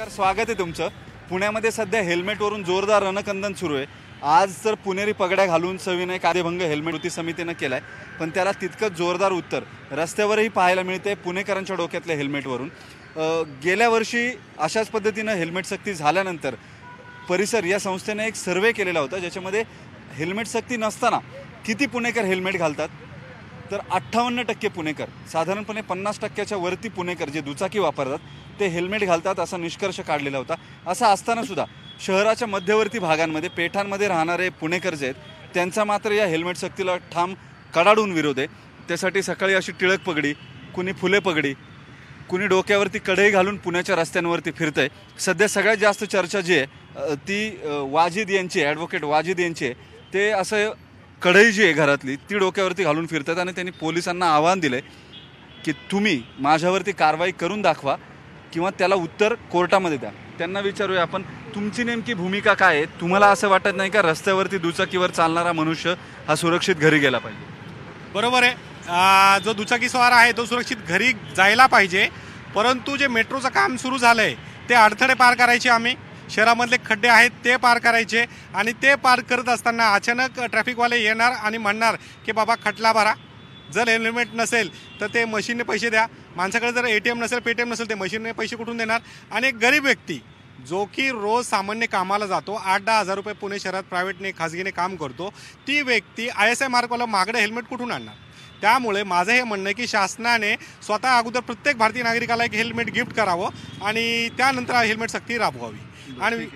नमस्कार, स्वागत आहे तुमचं। पुण्यामध्ये सध्या हेल्मेटवरून जोरदार रणकंदन सुरू आहे। आज तर पुणेरी पगड्या घालून सविनय कायदेभंग हेल्मेट कृती समितीने केलाय, पण त्याला तितकंच जोरदार उत्तर रस्त्यावरही पाहायला मिळते पुणेकरांच्या डोक्यातल्या हेल्मेटवरून। गेल्या वर्षी अशाच पद्धतीने हेल्मेट सक्ती झाल्यानंतर परिसर या संस्थेने एक सर्वे केलेला होता, ज्याच्यामध्ये हेल्मेट सक्ती नसताना किती पुणेकर हेल्मेट घालतात तर 58% पुणेकर, साधारणपणे 50%च्या वरती पुणेकर जे दुचाकी वापरतात ते हेल्मेट घालतात असा निष्कर्ष काढलेला होता। असं असताना सुद्धा शहराच्या मध्यवर्ती भागांमध्ये पेठांमध्ये राहणारे पुणेकर जे आहेत त्यांचा मात्र या हेल्मेट सक्तीला ठाम कडाडून विरोध आहे। त्यासाठी सकाळी अशी टिळक पगडी, कुणी फुले पगडी, कुणी डोक्यावरती कढई घालून पुण्याच्या रस्त्यांवरती फिरतंय। सध्या सगळ्यात जास्त चर्चा जी आहे ती वाजिद यांची, ॲडव्होकेट वाजिद यांची आहे। ते असं कढई जी आहे घरातली ती डोक्यावरती घालून फिरतात आणि त्यांनी पोलिसांना आव्हान दिले की तुम्ही माझ्यावरती कारवाई करून दाखवा किंवा त्याला उत्तर कोर्टामध्ये द्या। त्यांना विचारूया आपण, तुमची नेमकी भूमिका काय आहे? तुम्हाला असं वाटत नाही का रस्त्यावरती दुचाकीवर चालणारा मनुष्य हा सुरक्षित घरी गेला पाहिजे? बरोबर आहे, जो दुचाकीस्वार आहे तो सुरक्षित घरी जायला पाहिजे, परंतु जे मेट्रोचं काम सुरू झालं आहे ते अडथळे पार करायचे, आम्ही शहरामधले खड्डे आहेत ते पार करायचे आणि ते पार करत असताना अचानक ट्रॅफिकवाले येणार आणि म्हणणार की बाबा खटला भरा, जर हेल्मेट नसेल तर ते मशीनने पैसे द्या, माणसाकडे जर ATM नसेल पेटीएम नसेल ते मशीनने पैसे कुठून देणार। आणि एक गरीब व्यक्ती जो की रोज सामान्य कामाला जातो, 8-10 हजार रुपये पुणे शहरात प्रायव्हेटने खाजगीने काम करतो, ती व्यक्ती ISI मार्कवाला मागडं हेल्मेट कुठून आणणार? त्यामुळे माझं हे म्हणणं आहे की शासनाने स्वतः अगोदर प्रत्येक भारतीय नागरिकाला एक हेल्मेट गिफ्ट करावं आणि त्यानंतर हेल्मेट सक्ती राबवावी। आणि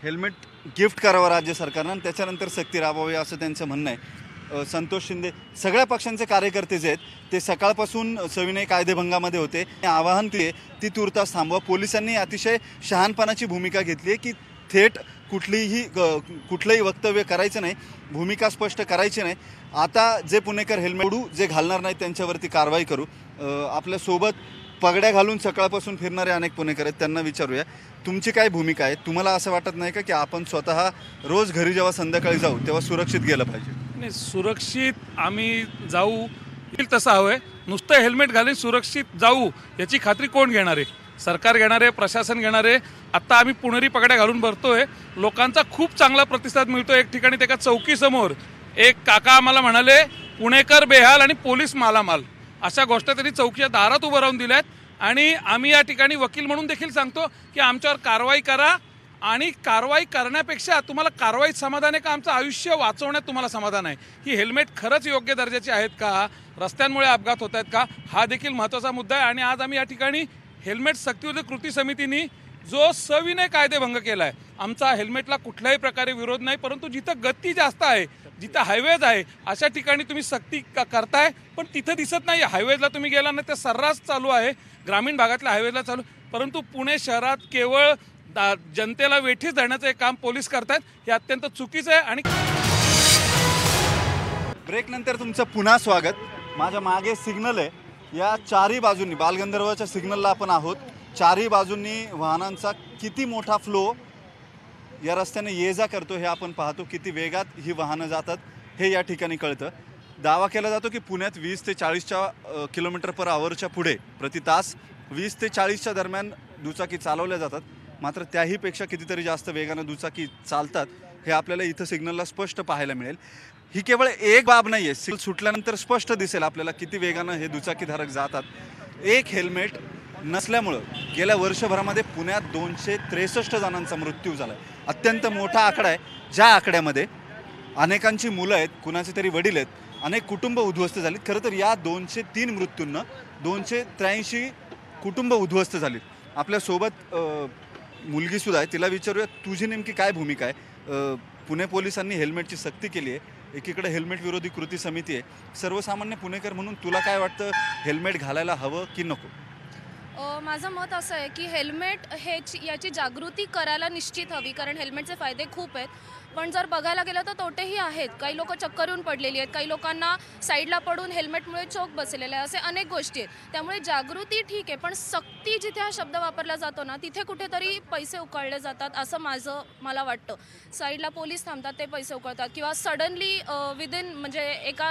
हेल्मेट गिफ्ट करावं राज्य सरकारनं आणि त्याच्यानंतर सक्ती राबवावी असं त्यांचं म्हणणं आहे। संतोष शिंदे, सगळ्या पक्षांचे कार्यकर्ते जे आहेत ते सकाळपासून सविनय कायदेभंगामध्ये होते। आवाहन ती तुर्तास थांबवा। पोलिसांनी अतिशय शहाणपणाची भूमिका घेतली आहे की थेट कुठलंही वक्तव्य करायचं नाही, भूमिका स्पष्ट करायची नाही। आता जे पुणेकर हेल्मेट जे घालणार नाहीत त्यांच्यावरती कारवाई करू। आपल्यासोबत पगड्या घालून सकाळपासून फिरणारे अनेक पुणेकर आहेत, त्यांना विचारूया तुमची काय भूमिका आहे? तुम्हाला असं वाटत नाही का की आपण स्वतः रोज घरी जेव्हा संध्याकाळी जाऊ तेव्हा सुरक्षित गेलं पाहिजे? नाही, सुरक्षित आम्ही जाऊ येईल तसं हवं आहे। नुसतं हेल्मेट घालून सुरक्षित जाऊ याची खात्री कोण घेणार आहे? सरकार घेणार आहे, प्रशासन घेणार आहे। आत्ता आम्ही पुणेरी पगड्या घालून भरतोय, लोकांचा खूप चांगला प्रतिसाद मिळतो। एक ठिकाणी त्या चौकीसमोर एक काका आम्हाला म्हणाले पुणेकर बेहाल आणि पोलीस मालामाल, अशा गोष्टी त्यांनी चौकीच्या दारात उभं राहून दिल्यात। आणि आम्ही या ठिकाणी वकील म्हणून देखील सांगतो की आमच्यावर कारवाई करा, आणि कारवाई करण्यापेक्षा तुम्हाला कारवाईत समाधान आहे का आमचं आयुष्य वाचवण्यात तुम्हाला समाधान आहे? ही हेल्मेट खरंच योग्य दर्जाची आहेत का? रस्त्यांमुळे अपघात होत आहेत का? हा देखील महत्त्वाचा मुद्दा आहे। आणि आज आम्ही या ठिकाणी हेल्मेट सक्तीविरोधी कृती समितीने जो सविनय कायदेभंग केला आहे, आमचा हेल्मेटला कुठल्याही प्रकारे विरोध नाही, परंतु जिथं गती जास्त आहे, जिथं हायवेज आहे अशा ठिकाणी तुम्ही सक्ती करताय, पण तिथं दिसत नाही। हायवेजला तुम्ही गेला ना, ते सर्रास चालू आहे, ग्रामीण भागातल्या हायवेजला चालू, परंतु पुणे शहरात केवळ जनतेला वेठीस धरण्याचं एक काम पोलीस करतात, हे अत्यंत चुकीचं आहे। आणि ब्रेक नंतर तुमचं पुन्हा स्वागत। माझ्या मागे सिग्नल आहे, या चारही बाजूंनी बालगंधर्वाच्या सिग्नलला आपण आहोत। चारही बाजूंनी वाहनांचा किती मोठा फ्लो या रस्त्याने ये जा करतो हे आपण पाहतो। किती वेगात ही वाहनं जातात हे या ठिकाणी कळतं। दावा केला जातो की पुण्यात 20 ते 40 किलोमीटर/आवरच्या पुढे प्रति तास 20 ते 40च्या दरम्यान दुचाकी चालवल्या जातात, मात्र त्याहीपेक्षा कितीतरी जास्त वेगानं दुचाकी चालतात हे आपल्याला इथं सिग्नलला स्पष्ट पाहायला मिळेल। ही केवळ एक बाब नाही आहे, सिग्नल सुटल्यानंतर स्पष्ट दिसेल आपल्याला किती वेगानं हे दुचाकीधारक जातात। एक हेल्मेट नसल्यामुळं गेल्या वर्षभरामध्ये पुण्यात 263 जणांचा मृत्यू झाला आहे। अत्यंत मोठा आकडा आहे, ज्या आकड्यामध्ये अनेकांची मुलं आहेत, कुणाचे तरी वडील आहेत, अनेक कुटुंब उद्ध्वस्त झालीत। खरं तर या 203 मृत्यूंना 283 कुटुंब उद्ध्वस्त झालीत। आपल्यासोबत मुलगीसुद्धा आहे, तिला विचारूया तुझी नेमकी काय भूमिका आहे? पुणे पोलिसांनी हेल्मेटची सक्ती केली आहे, एकीकडे हेल्मेट विरोधी कृती समिती आहे, सर्वसामान्य पुणेकर म्हणून तुला काय वाटतं, हेल्मेट घालायला हवं की नको? माझं मत असं आहे की हेल्मेट याची जागृती करायला निश्चित हवी, कारण हेल्मेटचे फायदे खूप आहेत। पण जर बघायला गेलं तर तोटेही आहेत. काही लोक चक्कर येऊन पडलेली आहेत, काही लोकांना साईडला पडून हेल्मेटमुळे चोक बसलेले आहे, असे अनेक गोष्टी आहेत. त्यामुळे जागृती ठीक आहे, पण सक्ती जिथे हा शब्द वापरला जातो ना तिथे कुठेतरी पैसे उकळले जातात असं मला वाटतं. साईडला पोलीस थांबतात, ते पैसे उकळतात किंवा सडनली विदिन म्हणजे एका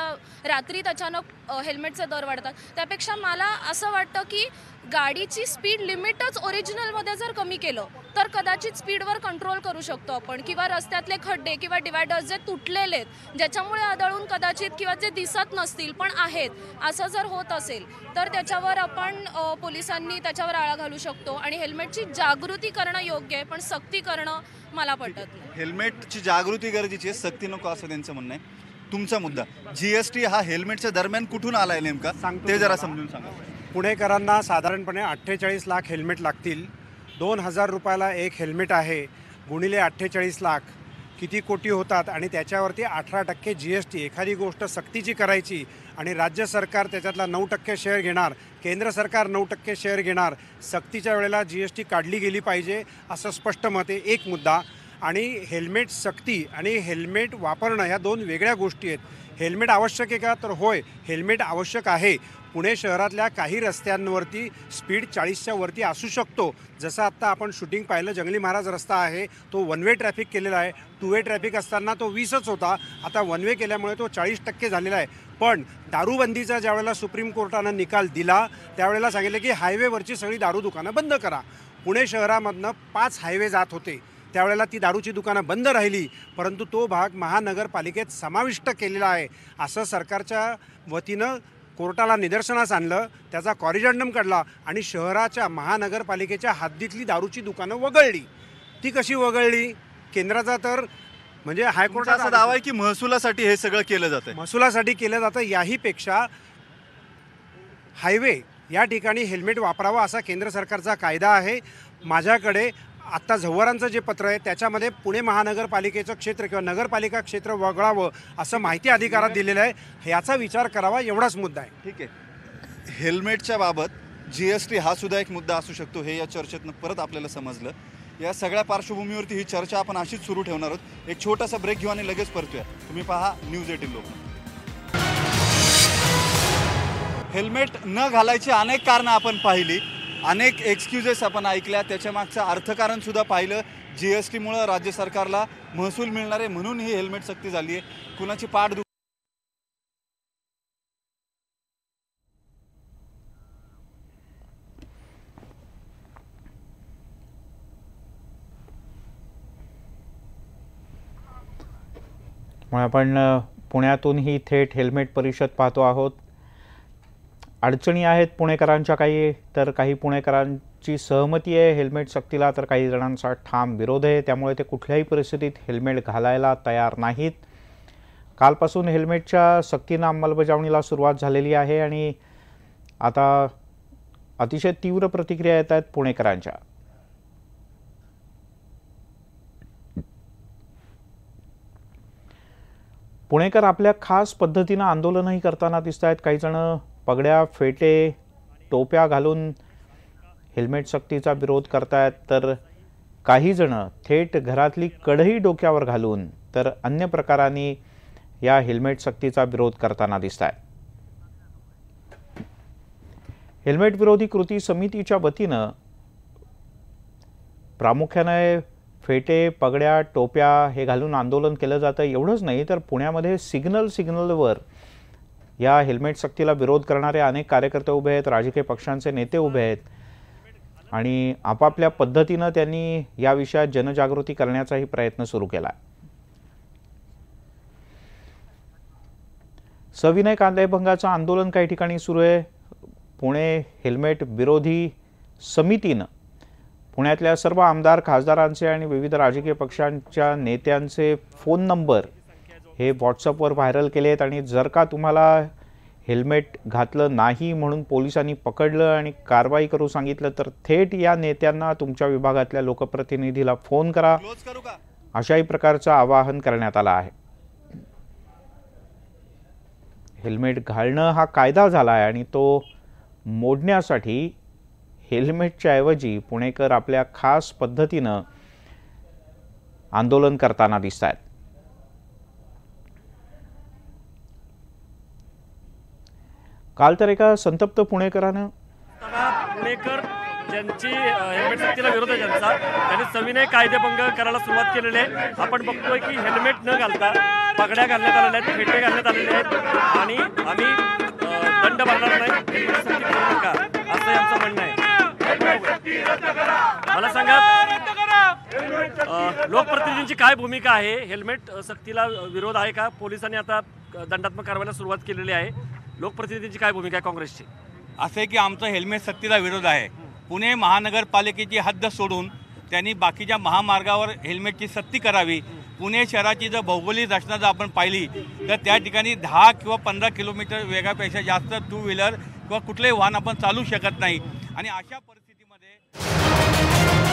रात्रीत अचानक हेल्मेटचे दर वाढतात. त्यापेक्षा मला असं वाटतं की गाडीची स्पीड लिमिटच ओरिजिनलमध्ये जर कमी केलं तर कदाचित स्पीडवर कंट्रोल करू शकतो आपण, किंवा रस्त्यातले खड्डे किंवा डिवायडर्स जे तुटलेले आहेत ज्याच्यामुळे आदळून कदाचित किंवा जे दिसत नसतील पण आहेत असं जर होत असेल तर त्याच्यावर आपण पोलिसांनी त्याच्यावर आळा घालू शकतो. आणि हेल्मेटची जागृती करणं योग्य आहे, पण सक्ती करणं मला पटत नाही. हेल्मेटची जागृती गरजेची आहे, सक्ती नको असं त्यांचं म्हणणं आहे. तुमचा मुद्दा जीएसटी हा हेल्मेटच्या दरम्यान कुठून आलाय नेमका ते जरा समजून सांगा. पुणेकरांना साधारणपणे 48 लाख हेल्मेट लागतील. 2000 रुपयाला एक हेल्मेट आहे, गुणिले 48 लाख किती कोटी होतात, आणि त्याच्यावरती 18% GST. एखादी गोष्ट सक्तीची करायची आणि राज्य सरकार त्याच्यातला 9% शेअर घेणार, केंद्र सरकार 9% शेअर घेणार, सक्तीच्या वेळेला GST काढली गेली पाहिजे असं स्पष्ट मत आहे. एक मुद्दा. आणि हेल्मेट सक्ती आणि हेल्मेट वापरणं ह्या दोन वेगळ्या गोष्टी आहेत. हेल्मेट आवश्यक आहे का, तर होय हेल्मेट आवश्यक आहे. पुणे शहरातल्या काही रस्त्यांवरती स्पीड 40च्या वरती असू शकतो. जसं आत्ता आपण शूटिंग पाहिलं, जंगली महाराज रस्ता आहे तो 1 वे ट्रॅफिक केलेला आहे. 2 वे ट्रॅफिक असताना तो 20च होता, आता 1 वे केल्यामुळे तो 40% झालेला आहे. पण दारूबंदीचा ज्यावेळेला सुप्रीम कोर्टानं निकाल दिला त्यावेळेला सांगितलं की हायवेवरची सगळी दारू दुकानं बंद करा. पुणे शहरामधनं 5 हायवे जात होते, त्यावेळेला ती दारूची दुकानं बंद राहिली, परंतु तो भाग महानगरपालिकेत समाविष्ट केलेला आहे असं सरकारच्या वतीनं कोर्टाला निदर्शनास आणलं. त्याचा कॉरिजंडम काढला आणि शहराच्या महानगरपालिकेच्या हद्दीतली दारूची दुकानं वगळली. ती कशी वगळली? केंद्राचा तर म्हणजे हायकोर्टाचा दावा आहे की महसुलासाठी हे सगळं केलं जातं. महसुलासाठी केलं जातं. याहीपेक्षा हायवे या ठिकाणी हेल्मेट वापरावं असा केंद्र सरकारचा कायदा आहे. माझ्याकडे आत्ता झव्वारांचं जे पत्र आहे त्याच्यामध्ये पुणे महानगरपालिकेचं क्षेत्र किंवा नगरपालिका क्षेत्र वगळावं असं माहिती अधिकारात दिलेलं आहे. याचा विचार करावा एवढाच मुद्दा आहे. ठीक आहे. हेल्मेटच्या बाबत GST हा सुद्धा एक मुद्दा असू शकतो हे या चर्चेतनं परत आपल्याला समजलं. या सगळ्या पार्श्वभूमीवरती ही चर्चा आपण अशीच सुरू ठेवणार आहोत. एक छोटासा ब्रेक घेऊ आणि लगेच परतूया. तुम्ही पहा न्यूज 18 लोक. हेल्मेट न घालायची अनेक कारणं आपण पाहिली, अनेक एक्सक्युजेस आपण ऐकल्या, त्याच्या मागचं अर्थकारण सुद्धा पाहिलं. GSTमुळं राज्य सरकारला महसूल मिळणार आहे म्हणून ही हेल्मेट सक्ती झाली आहे. कुणाची पाठ आपण पुण्यातून ही थेट हेल्मेट परिषद पाहतो आहोत. अडचणी आहेत पुणेकरांच्या काही, तर काही पुणेकरांची सहमती आहे हेल्मेट सक्तीला, तर काही जणांचा ठाम विरोध आहे. त्यामुळे ते कुठल्याही परिस्थितीत हेल्मेट घालायला तयार नाहीत. कालपासून हेल्मेटच्या सक्तीनं अंमलबजावणीला सुरुवात झालेली आहे आणि आता अतिशय तीव्र प्रतिक्रिया येत आहेत पुणेकरांच्या. पुणेकर आपल्या खास पद्धतीनं आंदोलनही करताना दिसत आहेत. काही जण पगड्या, फेटे, टोप्या घालून हेल्मेट सक्तीचा विरोध करतायत, तर काही जण थेट घरातली कढई डोक्यावर घालून तर अन्य प्रकारांनी या हेल्मेट सक्तीचा विरोध करताना दिसत आहेत. हेल्मेट विरोधी कृती समितीच्या वतीनं प्रामुख्याने फेटे, पगड्या, टोप्या हे घालून आंदोलन केलं जातं. एवढंच नाही तर पुण्यामध्ये सिग्नलवर या हेल्मेट सक्तीला विरोध करणारे अनेक कार्यकर्ते उभे आहेत, राजकीय पक्षांचे नेते उभे आहेत आणि आपापल्या पद्धतीनं त्यांनी या विषयात जनजागृती करण्याचाही प्रयत्न सुरू केला आहे. सविनय कायदेभंगाचं आंदोलन काही ठिकाणी सुरू आहे. पुणे हेल्मेट विरोधी समितीनं पुण्यातल्या सर्व आमदार, खासदारांचे आणि विविध राजकीय पक्षांच्या नेत्यांचे फोन नंबर हे व्हॉट्सअपवर व्हायरल केले आहेत आणि जर का तुम्हाला हेल्मेट घातलं नाही म्हणून पोलिसांनी पकडलं आणि कारवाई करू सांगितलं तर थेट या नेत्यांना तुमच्या विभागातल्या लोकप्रतिनिधीला फोन करा, अशाही प्रकारचं आवाहन करण्यात आलं आहे. हेल्मेट घालणं हा कायदा झाला आहे आणि तो मोडण्यासाठी हेल्मेटच्या ऐवजी पुणेकर आपल्या खास पद्धतीनं आंदोलन करताना दिसत आहेत. काल तर एका संतप्त पुणेकरानं पुणेकर ज्यांची हेल्मेट सक्तीला विरोध आहे ज्यांचा, त्यांनी सविनय कायदेभंग करायला सुरुवात केलेली आहे. आपण बघतोय की हेल्मेट न घालता पगड्या घालण्यात आलेल्या आहेत, फेटे घालण्यात आलेले आहेत आणि आम्ही दंड भरणार नाही, हेल्मेट सक्ती करू नका असं आमचं म्हणणं आहे. मला सांगा लोकप्रतिनिधींची काय भूमिका आहे? हेल्मेट सक्तीला विरोध आहे का? पोलिसांनी आता दंडात्मक कारवाईला सुरुवात केलेली आहे. लोकप्रतिनिधींची काय भूमिका आहे काँग्रेसची? असे की आमचा हेल्मेट सक्तीला विरोध आहे. पुणे महानगरपालिकेची हद्द सोडून त्यांनी बाकीच्या महामार्गावर हेल्मेटची सक्ती करावी. पुणे शहराची जर भौगोलिक रचना जर आपण पाहिली तर त्या ठिकाणी 10 किंवा 15 किलोमीटर वेगापेक्षा जास्त टू व्हीलर किंवा कुठलेही वाहन आपण चालू शकत नाही आणि अशा परिस्थितीमध्ये